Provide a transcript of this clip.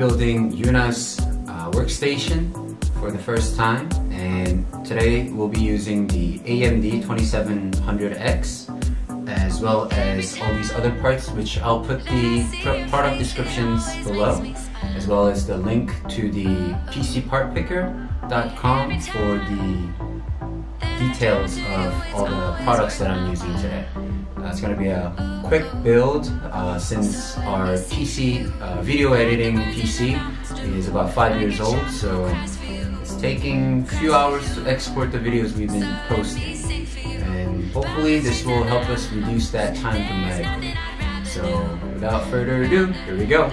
building Yuna's workstation for the first time, and today we'll be using the AMD 2700X as well as all these other parts, which I'll put the product descriptions below, as well as the link to the PCPartPicker.com for the details of all the products that I'm using today. It's going to be a quick build since our PC, video editing PC, is about 5 years old, so it's taking a few hours to export the videos we've been posting, and hopefully this will help us reduce that time dramatically. So without further ado, here we go.